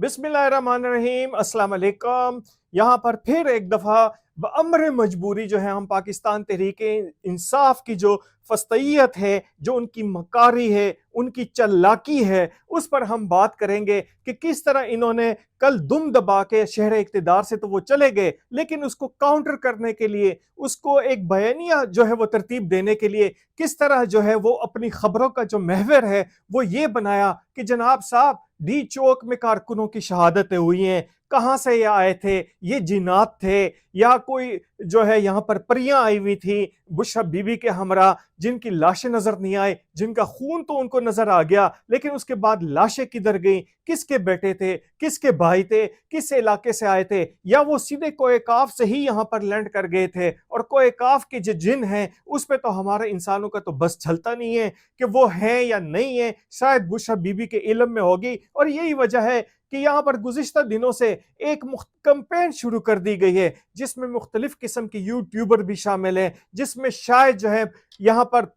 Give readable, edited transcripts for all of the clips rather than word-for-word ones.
बिस्मिल्लाहिर्रहमानिर्रहीम, अस्सलाम वालेकुम। यहाँ पर फिर एक दफ़ा बअम्र मजबूरी जो है हम पाकिस्तान तहरीके इंसाफ की जो फस्तैयत है, जो उनकी मकारी है, उनकी चालाकी है, उस पर हम बात करेंगे कि किस तरह इन्होंने कल दुम दबा के शहर इक़्तिदार से तो वो चले गए, लेकिन उसको काउंटर करने के लिए, उसको एक बयानिया जो है वो तरतीब देने के लिए किस तरह जो है वो अपनी खबरों का जो महवर है वो ये बनाया कि जनाब साहब डी चौक में कारकुनों की शहादतें हुई हैं। कहां से ये आए थे? ये जिन्नात थे या कोई जो है यहां पर परियां आई हुई थी बुशरा बीबी के हमरा, जिनकी लाशें नजर नहीं आए, जिनका खून तो उनको नजर आ गया, लेकिन उसके बाद लाशें किधर गई? किसके बेटे थे? किसके भाई थे? किस इलाके से आए थे? या वो सीधे कोएकाफ से ही यहां पर लैंड कर गए थे? और कोएकाफ के जो जिन हैं उस पे तो हमारे इंसानों का तो बस चलता नहीं है कि वो हैं या नहीं है। शायद बुशरा बीबी के इल्म में होगी, और यही वजह है कि यहाँ पर गुज़िश्ता दिनों से एक कंपेन शुरू कर दी गई है जिसमें मुख्तलिफ किस्म के यूट्यूबर भी शामिल हैं, जिसमें शायद जो है यहाँ पर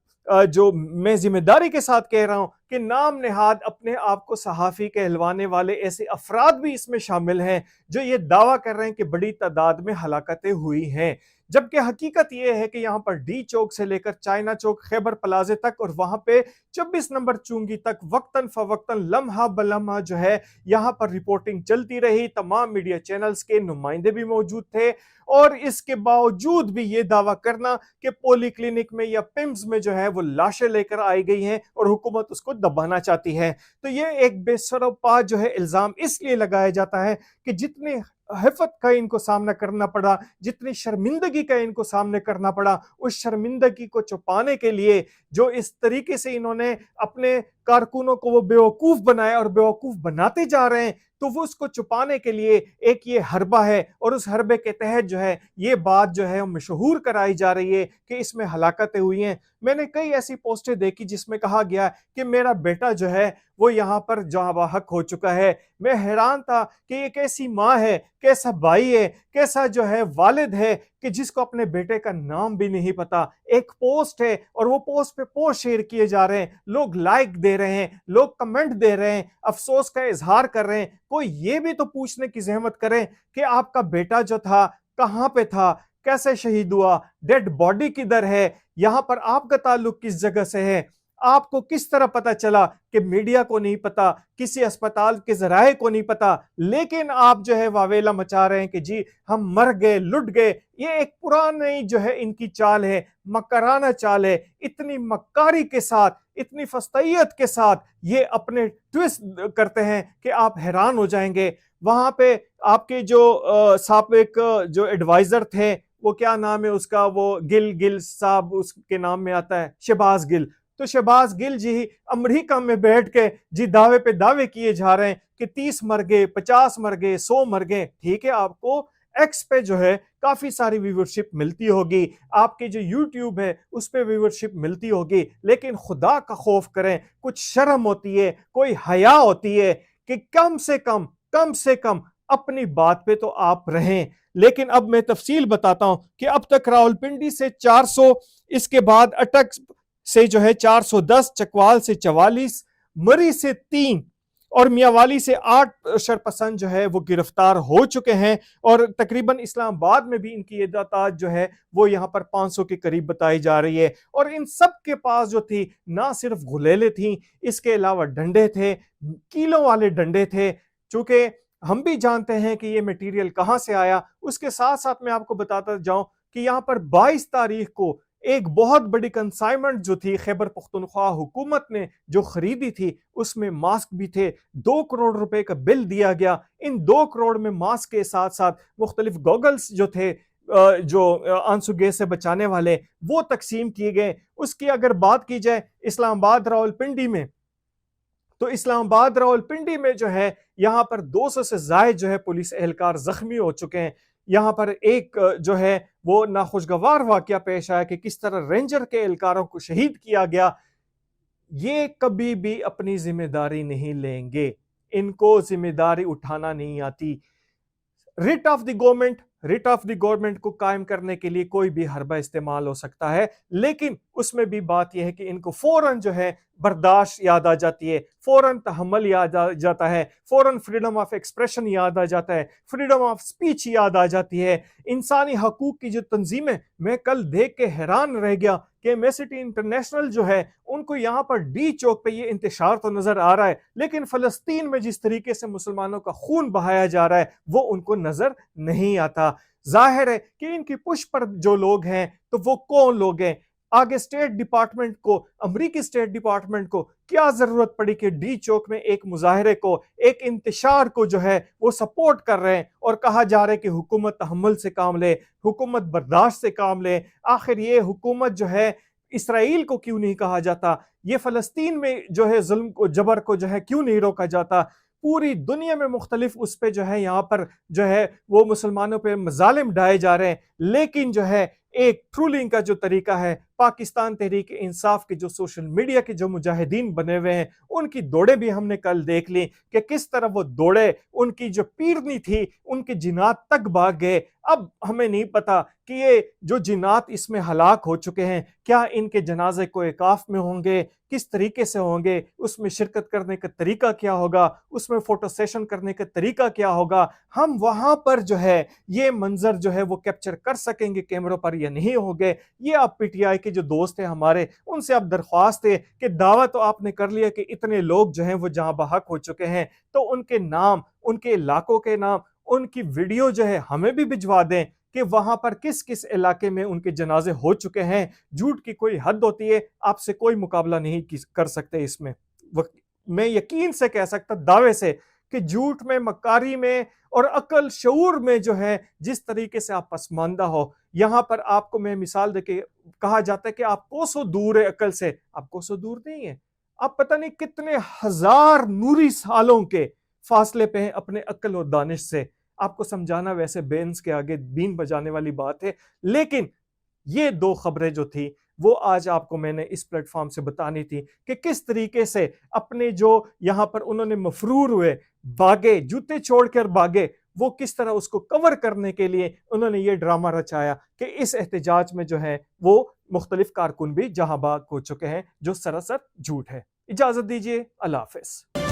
जो मैं जिम्मेदारी के साथ कह रहा हूं कि नाम नेहाद अपने आप को सहाफ़ी कहलवाने वाले ऐसे अफराद भी इसमें शामिल हैं जो ये दावा कर रहे हैं कि बड़ी तादाद में हलाकतें हुई हैं। जबकि हकीकत यह है कि यहाँ पर डी चौक से लेकर चाइना चौक, खैबर प्लाजे तक और वहां पे 26 नंबर चुंगी तक वक्तन फवक्तन, लम्हा बलम्हा जो है यहाँ पर रिपोर्टिंग चलती रही। तमाम मीडिया चैनल्स के नुमाइंदे भी मौजूद थे, और इसके बावजूद भी ये दावा करना कि पोली क्लिनिक में या पिम्स में जो है वो लाशें लेकर आई गई हैं और हुकूमत उसको दबाना चाहती है। तो ये एक बेसरोपा जो है इल्जाम इसलिए लगाया जाता है कि जितने हिफत का इनको सामना करना पड़ा, जितनी शर्मिंदगी का इनको सामने करना पड़ा, उस शर्मिंदगी को छुपाने के लिए जो इस तरीके से इन्होंने अपने कारकुनों को वो बेवकूफ बनाया और बेवकूफ बनाते जा रहे हैं, तो वो उसको छुपाने के लिए एक ये हरबा है, और उस हरबे के तहत जो है ये बात जो है मशहूर कराई जा रही है कि इसमें हलाकतें हुई हैं। मैंने कई ऐसी पोस्टें देखी जिसमें कहा गया कि मेरा बेटा जो है वो यहाँ पर जहाँ हक हो चुका है। मैं हैरान था कि ये कैसी माँ है, कैसा भाई है, कैसा जो है वालिद है कि जिसको अपने बेटे का नाम भी नहीं पता। एक पोस्ट है और वो पोस्ट पे पोस्ट शेयर किए जा रहे हैं, लोग लाइक दे रहे हैं, लोग कमेंट दे रहे हैं, अफसोस का इजहार कर रहे हैं। कोई ये भी तो पूछने की जहमत करे कि आपका बेटा जो था कहां पे था, कैसे शहीद हुआ, डेड बॉडी किधर है, यहां पर आपका ताल्लुक किस जगह से है, आपको किस तरह पता चला? कि मीडिया को नहीं पता, किसी अस्पताल के जराए को नहीं पता, लेकिन आप जो है वावेला मचा रहे हैं कि जी हम मर गए, लुट गए। ये एक पुरानी जो है इनकी चाल है, मकराना चाल है। इतनी मक्कारी के साथ, इतनी फस्तैयत के साथ ये अपने ट्विस्ट करते हैं कि आप हैरान हो जाएंगे। वहां पे आपके जो साबिक जो एडवाइजर थे, वो क्या नाम है उसका, वो गिल गिल साहब उसके नाम में आता है, शहबाज गिल। तो शहबाज गिल जी अमेरिका में बैठ के जी दावे पे दावे किए जा रहे हैं कि 30 मर गए, 50 मर गए, 100 मर गए। ठीक है, आपको एक्स पे जो है काफी सारी व्यूवरशिप मिलती होगी, आपके जो यूट्यूब है उस पे व्यूवरशिप मिलती होगी, लेकिन खुदा का खौफ करें, कुछ शर्म होती है, कोई हया होती है कि कम से कम अपनी बात पे तो आप रहें। लेकिन अब मैं तफसील बताता हूं कि अब तक रावलपिंडी से 400, इसके बाद अटक से जो है 410, चकवाल से 44, मरी से 3 और मियावाली से 8 शरपसंद जो है वो गिरफ्तार हो चुके हैं। और तकरीबन इस्लामाबाद में भी इनकी तादाद जो है वो यहाँ पर 500 के करीब बताई जा रही है। और इन सब के पास जो थी ना सिर्फ गुलेले थी, इसके अलावा डंडे थे, कीलों वाले डंडे थे। चूंकि हम भी जानते हैं कि ये मटेरियल कहां से आया, उसके साथ साथ मैं आपको बताता जाऊं कि यहाँ पर 22 तारीख को एक बहुत बड़ी कंसाइनमेंट जो थी खैबर पख्तूनख्वा हुकूमत ने जो खरीदी थी, उसमें मास्क भी थे। 2 करोड़ रुपए का बिल दिया गया। इन 2 करोड़ में मास्क के साथ साथ मुख्तलिफ गॉगल्स जो थे, जो आंसू गैस से बचाने वाले, वो तकसीम किए गए। उसकी अगर बात की जाए इस्लामाबाद रावलपिंडी में, तो इस्लामाबाद रावलपिंडी में जो है यहाँ पर 200 से जायद जो है पुलिस एहलकार जख्मी हो चुके हैं। यहाँ पर एक जो है वो नाखुशगवार वाकया पेश आया कि किस तरह रेंजर के एहलकारों को शहीद किया गया। ये कभी भी अपनी जिम्मेदारी नहीं लेंगे, इनको जिम्मेदारी उठाना नहीं आती। Writ of the government, writ of the government को कायम करने के लिए कोई भी हरबा इस्तेमाल हो सकता है, लेकिन उसमें भी बात यह है कि इनको फौरन जो है बर्दाश्त याद आ जाती है, फौरन तहम्मुल याद आ जाता है, फौरन फ्रीडम ऑफ एक्सप्रेशन याद आ जाता है, फ्रीडम ऑफ स्पीच याद आ जाती है। इंसानी हकूक की जो तंजीमें, मैं कल देख के हैरान रह गया कि एम्नेस्टी इंटरनेशनल जो है उनको यहाँ पर डी चौक पे ये इंतशार तो नजर आ रहा है, लेकिन फलस्तीन में जिस तरीके से मुसलमानों का खून बहाया जा रहा है वो उनको नजर नहीं आता। जाहिर है कि इनकी पुश पर जो लोग हैं तो वो कौन लोग हैं? आगे स्टेट डिपार्टमेंट को, अमेरिकी स्टेट डिपार्टमेंट को क्या जरूरत पड़ी कि डी चौक में एक मुजाहरे को, एक इंतशार को जो है वो सपोर्ट कर रहे हैं और कहा जा रहा है कि हुकूमत तहम्मुल से काम ले, हुकूमत बर्दाश्त से काम ले। आखिर ये हुकूमत जो है इसराइल को क्यों नहीं कहा जाता? ये फलस्तीन में जो है जुल्म को, जबर को जो है क्यों नहीं रोका जाता? पूरी दुनिया में मुख्तलिफ उस पे जो है यहाँ पर जो है वो मुसलमानों पे मजालिम ढाए जा रहे हैं, लेकिन जो है एक ट्रूलिंग का जो तरीका है, पाकिस्तान तहरीक इंसाफ के जो सोशल मीडिया के जो मुजाहिदीन बने हुए हैं उनकी दौड़े भी हमने कल देख ली कि किस तरह वो दौड़े, उनकी जो पीरनी थी उनके जिनात तक भाग गए। अब हमें नहीं पता कि ये जो जिनात इसमें हलाक हो चुके हैं क्या इनके जनाजे को एकाफ में होंगे, किस तरीके से होंगे, उसमें शिरकत करने का तरीका क्या होगा, उसमें फोटो सेशन करने का तरीका क्या होगा, हम वहां पर जो है ये मंजर जो है वो कैप्चर कर सकेंगे कैमरों पर या नहीं होंगे? ये आप पीटीआई के जो दोस्त हैं हमारे, उनसे आप दरख्वास्त है कि दावा तो आपने कर लिया कि इतने लोग जो हैं वो जहां बहक हो चुके हैं, तो उनके नाम, उनके इलाकों के नाम, उनकी वीडियो जो है हमें भी भिजवा दें कि वहां पर किस किस इलाके में उनके जनाजे हो चुके हैं। झूठ की कोई हद होती है, आपसे कोई मुकाबला नहीं कर सकते इसमें। मैं यकीन से कह सकता, दावे से, कि झूठ में, मक्कारी में और अकल शऊर में जो है जिस तरीके से आप पसमानदा हो, यहां पर आपको मैं मिसाल देके कहा जाता है कि आप कोसों दूर है अकल से, आप कोसों दूर नहीं है, आप पता नहीं कितने हजार नूरी सालों के फासले पे हैं अपने अकल और दानिश से। आपको समझाना वैसे बेंस के आगे बीन बजाने वाली बात है, लेकिन ये दो खबरें जो थी वो आज आपको मैंने इस प्लेटफॉर्म से बतानी थी कि किस तरीके से अपने जो यहां पर उन्होंने मफरूर हुए, भागे, जूते छोड़कर भागे, वो किस तरह उसको कवर करने के लिए उन्होंने ये ड्रामा रचाया कि इस एहतजाज में जो है वो मुख्तलिफ कारकुन भी जहां बाग हो चुके हैं, जो सरासर झूठ है। इजाजत दीजिए, अल्लाह हाफिज।